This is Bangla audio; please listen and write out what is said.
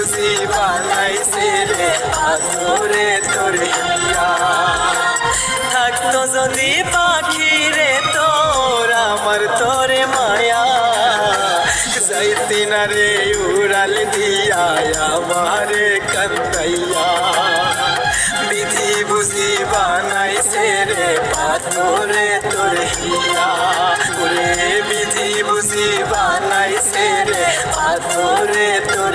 বুঝি বানাইছে রে পাথরে তোর হিয়া থাকতো যদি পাখি রে তোর আমার তোরে মায়া যাইতি না রে উড়াল দিয়া আমারে কান্দাইয়া বিধি বুঝি বানাইছে রে পাথরে তোর হিয়া ওরে বিধি বুঝি বানাইছে রে পাথরে তোর